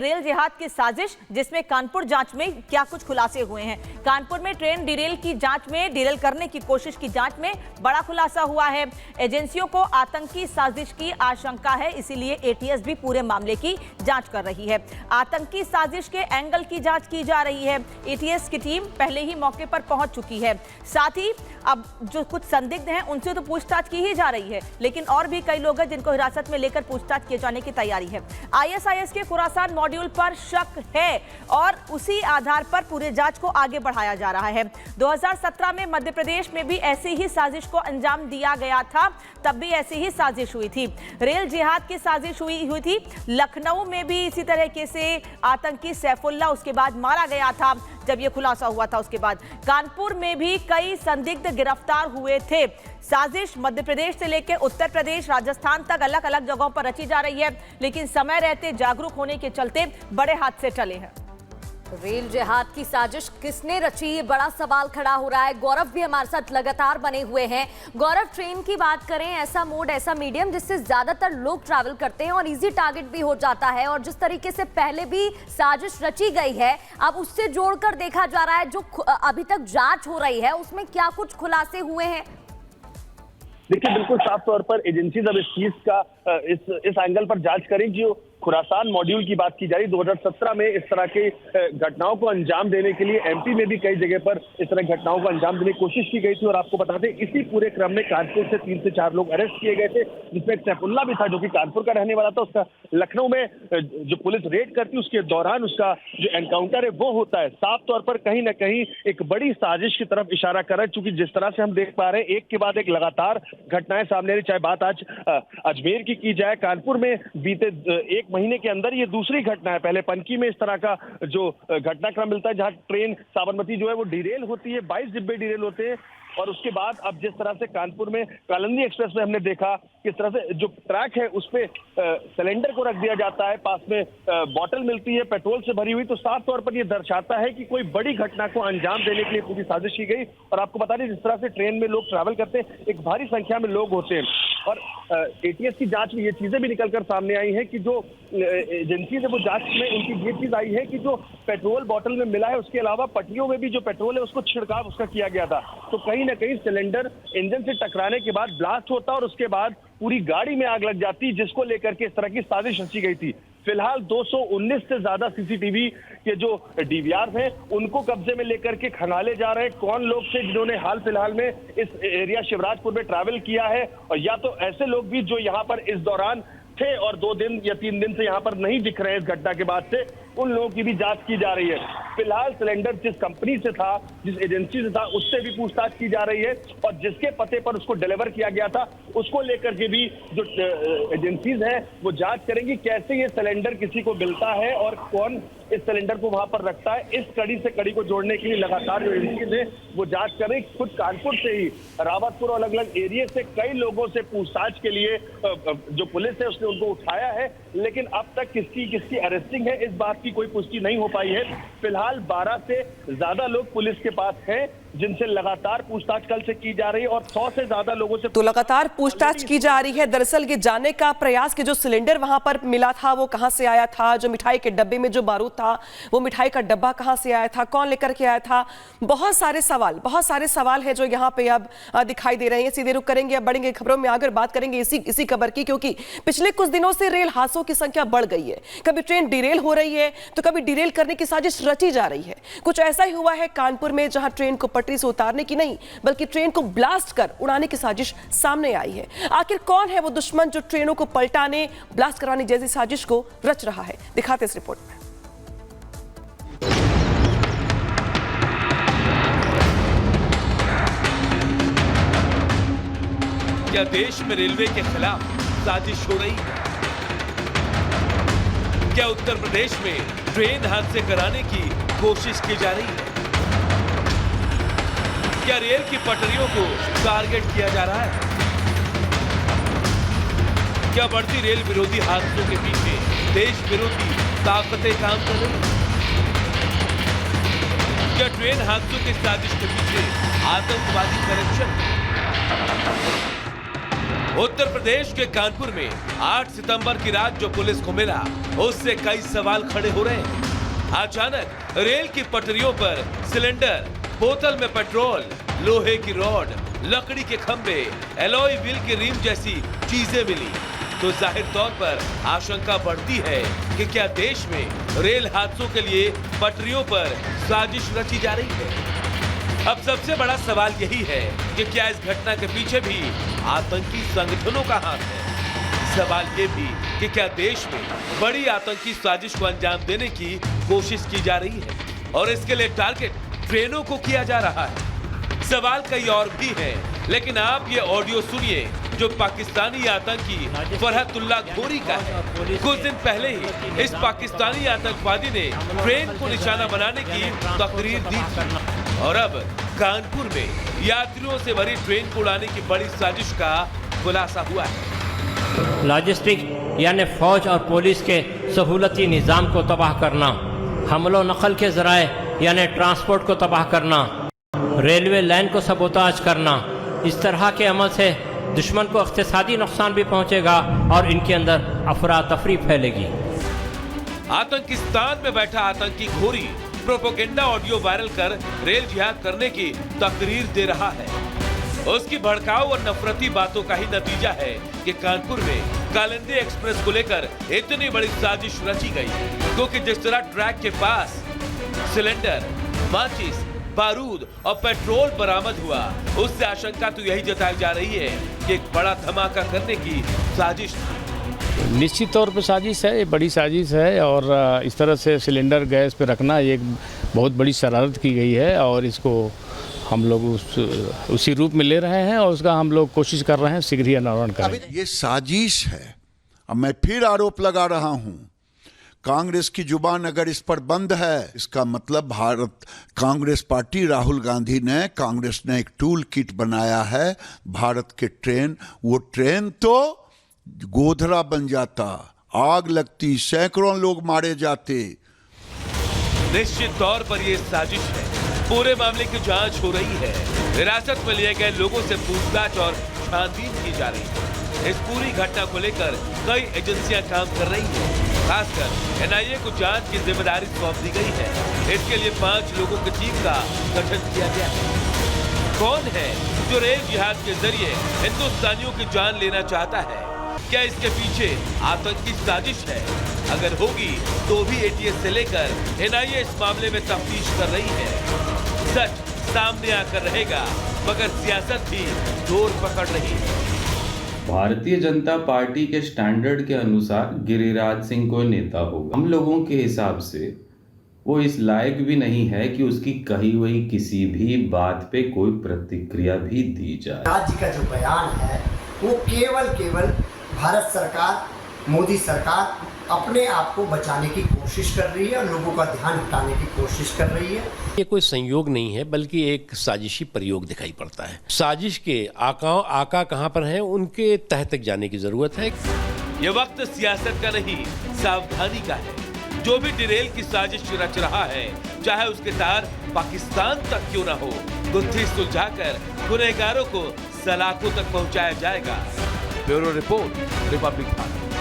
Rail जिहाद की साजिश, जिसमें कानपुर जांच में क्या कुछ खुलासे हुए हैं। कानपुर में ट्रेन डिरेल की जांच में, डिरेल करने की कोशिश की जांच में बड़ा खुलासा हुआ है। एजेंसियों को आतंकी साजिश की आशंका है, इसीलिए एटीएस भी पूरे मामले की जांच कर रही है। आतंकी साजिश के एंगल की जांच की जा रही है। एटीएस की टीम पहले ही मौके पर पहुंच चुकी है। साथ ही अब जो कुछ संदिग्ध हैं उनसे तो पूछताछ की ही जा रही है, लेकिन और भी कई लोग हैं जिनको हिरासत में लेकर पूछताछ किए जाने की तैयारी है। आईएसआईएस के खुरासान मॉड्यूल पर शक है और उसी आधार पर पूरे जांच को आगे बढ़ाया जा रहा है। 2017 में मध्य प्रदेश में भी ऐसी ही साजिश को अंजाम दिया गया था, तब भी ऐसी ही साजिश हुई थी। रेल जिहाद की साजिश हुई थी। लखनऊ में भी इसी तरीके से आतंकी सैफुल्ला उसके बाद मारा गया था, जब यह खुलासा हुआ था। उसके बाद कानपुर में भी कई संदिग्ध गिरफ्तार हुए थे। साजिश मध्य प्रदेश से लेकर उत्तर प्रदेश, राजस्थान तक अलग अलग जगहों पर रची जा रही है, लेकिन समय रहते जागरूक होने के चलते बड़े हादसे टले हैं। रेल जिहाद की साजिश किसने रची, ये बड़ा सवाल खड़ा हो रहा है। गौरव भी हमारे साथ लगातार बने हुए हैं। गौरव, ट्रेन की बात करें, ऐसा मोड, ऐसा मीडियम जिससे ज्यादातर लोग ट्रैवल करते हैं और इजी टारगेट भी हो जाता है, और जिस तरीके से पहले भी साजिश रची गई है, अब उससे जोड़कर देखा जा रहा है जो अभी तक जांच हो रही है उसमें क्या कुछ खुलासे हुए हैं। देखिए, बिल्कुल साफ तौर पर एजेंसीज अब इस चीज का इस एंगल पर जांच करें। जो खुरासान मॉड्यूल की बात की जा रही, 2017 में इस तरह के घटनाओं को अंजाम देने के लिए एमपी में भी कई जगह पर इस तरह घटनाओं को अंजाम देने की कोशिश की गई थी। और आपको बता दें, इसी पूरे क्रम में कानपुर से 3 से 4 लोग अरेस्ट किए गए थे, जिसमें एक सैफुल्ला भी था जो कि कानपुर का रहने वाला था। उसका लखनऊ में जो पुलिस रेड करती है उसके दौरान उसका जो एनकाउंटर है वो होता है। साफ तौर पर कहीं ना कहीं एक बड़ी साजिश की तरफ इशारा कर रहा है, क्योंकि जिस तरह से हम देख पा रहे हैं एक के बाद एक लगातार घटनाएं सामने आ रही। चाहे बात आज अजमेर की जाए, कानपुर में बीते 1 महीने के अंदर ये दूसरी घटना है। पहले पनकी में इस तरह का जो घटनाक्रम मिलता है, जहां ट्रेन साबरमती जो है वो डिरेल होती है, 22 डिब्बे डिरेल होते हैं। और उसके बाद अब जिस तरह से कानपुर में कालिंदी एक्सप्रेस में हमने देखा किस तरह से जो ट्रैक है उस पे सिलेंडर को रख दिया जाता है, पास में बॉटल मिलती है पेट्रोल से भरी हुई, तो साफ तौर पर यह दर्शाता है कि कोई बड़ी घटना को अंजाम देने के लिए पूरी साजिश की गई। और आपको बता दें, जिस तरह से ट्रेन में लोग ट्रैवल करते हैं, एक भारी संख्या में लोग होते हैं। और एटीएस की जांच में ये चीजें भी निकलकर सामने आई है कि जो एजेंसी है वो जांच में उनकी ये चीज आई है कि जो पेट्रोल बॉटल में मिला है, उसके अलावा पटरियों में भी जो पेट्रोल है उसको छिड़काव उसका किया गया था। तो कहीं ना कहीं सिलेंडर इंजन से टकराने के बाद ब्लास्ट होता और उसके बाद पूरी गाड़ी में आग लग जाती, जिसको लेकर के इस तरह की साजिश रची गई थी। फिलहाल 219 से ज्यादा सीसीटीवी के जो डीवीआर हैं उनको कब्जे में लेकर के खंगाले जा रहे हैं। कौन लोग थे जिन्होंने हाल फिलहाल में इस एरिया शिवराजपुर में ट्रैवल किया है, और या तो ऐसे लोग भी जो यहाँ पर इस दौरान थे और 2 दिन या 3 दिन से यहाँ पर नहीं दिख रहे हैं इस घटना के बाद से, उन लोगों की भी जांच की जा रही है। फिलहाल सिलेंडर जिस कंपनी से था, जिस एजेंसी से था, उससे भी पूछताछ की जा रही है, और जिसके पते पर उसको डिलीवर किया गया था उसको लेकर के भी जो एजेंसीज हैं वो जांच करेंगी कैसे ये सिलेंडर किसी को मिलता है और कौन इस सिलेंडर को वहां पर रखता है। इस कड़ी से कड़ी को जोड़ने के लिए लगातार जो एजेंसीज है वो जांच कर रही। खुद कानपुर से ही रावतपुर और अलग अलग एरिया से कई लोगों से पूछताछ के लिए जो पुलिस है उसने उनको उठाया है, लेकिन अब तक किसकी अरेस्टिंग है इस बात की कोई पुष्टि नहीं हो पाई है। फिलहाल 12 से ज्यादा लोग पुलिस के पास हैं जिनसे लगातार पूछताछ कल से की जा रही है, और 100 से ज्यादा लोगों से तो लगातार पूछताछ की जा रही है। दरअसल ये जानने का प्रयास कि जो सिलेंडर वहां पर मिला था वो कहां से आया था, जो मिठाई के डब्बे में जो बारूद था वो मिठाई का डब्बा कहां से आया था, कौन लेकर के आया था। बहुत सारे सवाल है जो यहाँ पे अब दिखाई दे रहे हैं। सीधे रुक करेंगे, अब बढ़ेंगे खबरों में आगे बात करेंगे इसी खबर की, क्योंकि पिछले कुछ दिनों से रेल हादसों की संख्या बढ़ गई है। कभी ट्रेन डिरेल हो रही है तो कभी डिरेल करने की साजिश रची जा रही है। कुछ ऐसा ही हुआ है कानपुर में, जहां ट्रेन को पटरी से उतारने की नहीं बल्कि ट्रेन को ब्लास्ट कर उड़ाने की साजिश सामने आई है। आखिर कौन है वो दुश्मन जो ट्रेनों को पलटाने, ब्लास्ट कराने जैसी साजिश को रच रहा है, दिखाते इस रिपोर्ट में। क्या देश में रेलवे के खिलाफ साजिश हो रही है? क्या उत्तर प्रदेश में ट्रेन हादसे कराने की कोशिश की जा रही है? क्या रेल की पटरियों को टारगेट किया जा रहा है? क्या बढ़ती रेल विरोधी हादसों के पीछे देश विरोधी ताकतें काम कर रही हैं? क्या ट्रेन हादसों की साजिश के पीछे आतंकवादी कनेक्शन? उत्तर प्रदेश के कानपुर में 8 सितंबर की रात जो पुलिस को मिला, उससे कई सवाल खड़े हो रहे हैं। अचानक रेल की पटरियों पर सिलेंडर, बोतल में पेट्रोल, लोहे की रॉड, लकड़ी के खंभे, एलॉय व्हील की रिम जैसी चीजें मिली तो जाहिर तौर पर आशंका बढ़ती है कि क्या देश में रेल हादसों के लिए पटरियों पर साजिश रची जा रही है। अब सबसे बड़ा सवाल यही है कि क्या इस घटना के पीछे भी आतंकी संगठनों का हाथ है। सवाल ये भी कि क्या देश में बड़ी आतंकी साजिश को अंजाम देने की कोशिश की जा रही है और इसके लिए टारगेट ट्रेनों को किया जा रहा है। सवाल कई और भी हैं, लेकिन आप ये ऑडियो सुनिए जो पाकिस्तानी आतंकी फरहतुल्लाह घोरी का है। कुछ दिन पहले ही इस पाकिस्तानी आतंकवादी ने ट्रेन को निशाना बनाने की तकरीर दी थी और अब कानपुर में यात्रियों से भरी ट्रेन को उड़ाने की बड़ी साजिश का खुलासा हुआ है। लॉजिस्टिक यानी फौज और पुलिस के सहूलती निज़ाम को तबाह करना, हमलो नकल के ज़राए यानी ट्रांसपोर्ट को तबाह करना, रेलवे लाइन को सबोताज करना, इस तरह के अमल से दुश्मन को इक़्तिसादी नुकसान भी पहुंचेगा और इनके अंदर अफरा तफरी फैलेगी। आतंकिस्तान में बैठा आतंकी घोरी प्रोपेगेंडा ऑडियो वायरल कर रेल जिहाद करने की तकरीर दे रहा है। उसकी भड़काऊ और नफरती बातों का ही नतीजा है कि कानपुर में कालिंदी एक्सप्रेस को लेकर इतनी बड़ी साजिश रची गई, क्योंकि जिस तरह ट्रैक के पास सिलेंडर, माचिस, बारूद और पेट्रोल बरामद हुआ, उससे आशंका तो यही जताई जा रही है कि एक बड़ा धमाका करने की साजिश थी। निश्चित तौर पर साजिश है, ये बड़ी साजिश है और इस तरह से सिलेंडर गैस पे रखना ये एक बहुत बड़ी शरारत की गई है और इसको हम लोग उसी रूप में ले रहे हैं और उसका हम लोग कोशिश कर रहे हैं शीघ्र ही अनावरण करें। ये साजिश है। अब मैं फिर आरोप लगा रहा हूं, कांग्रेस की जुबान अगर इस पर बंद है, इसका मतलब भारत कांग्रेस पार्टी, राहुल गांधी ने, कांग्रेस ने एक टूल किट बनाया है भारत के ट्रेन, वो ट्रेन तो गोधरा बन जाता, आग लगती, सैकड़ों लोग मारे जाते। निश्चित तौर पर यह साजिश है। पूरे मामले की जांच हो रही है। हिरासत में लिए गए लोगों से पूछताछ और छानबीन की जा रही है। इस पूरी घटना को लेकर कई एजेंसियां काम कर रही हैं। खासकर एनआईए को जांच की जिम्मेदारी सौंप दी गई है। इसके लिए 5 लोगों की टीम का गठन किया गया है। कौन है जो रेल जिहाद के जरिए हिंदुस्तानियों की जान लेना चाहता है? क्या इसके पीछे आतंकी साजिश है? अगर होगी तो भी एटीएस से लेकर एनआईए इस मामले में तफ्तीश कर रही है। सच सामने आकर रहेगा, मगर सियासत भी जोर पकड़ रही है। भारतीय जनता पार्टी के स्टैंडर्ड के अनुसार गिरिराज सिंह कोई नेता होगा। हम लोगों के हिसाब से वो इस लायक भी नहीं है कि उसकी कही हुई किसी भी बात पे कोई प्रतिक्रिया भी दी जाए। राज्य का जो बयान है वो केवल भारत सरकार, मोदी सरकार अपने आप को बचाने की कोशिश कर रही है और लोगों का ध्यान हटाने की कोशिश कर रही है। ये कोई संयोग नहीं है, बल्कि एक साजिशी प्रयोग दिखाई पड़ता है। साजिश के आका कहां पर हैं, उनके तह तक जाने की जरूरत है। ये वक्त सियासत का नहीं, सावधानी का है। जो भी डिरेल की साजिश रच रहा है, चाहे उसके तार पाकिस्तान तक क्यों न हो, गुत्थी सुलझाकर गुनहगारों को सलाखों तक पहुंचाया जाएगा। Bureau report, Republic Bharat.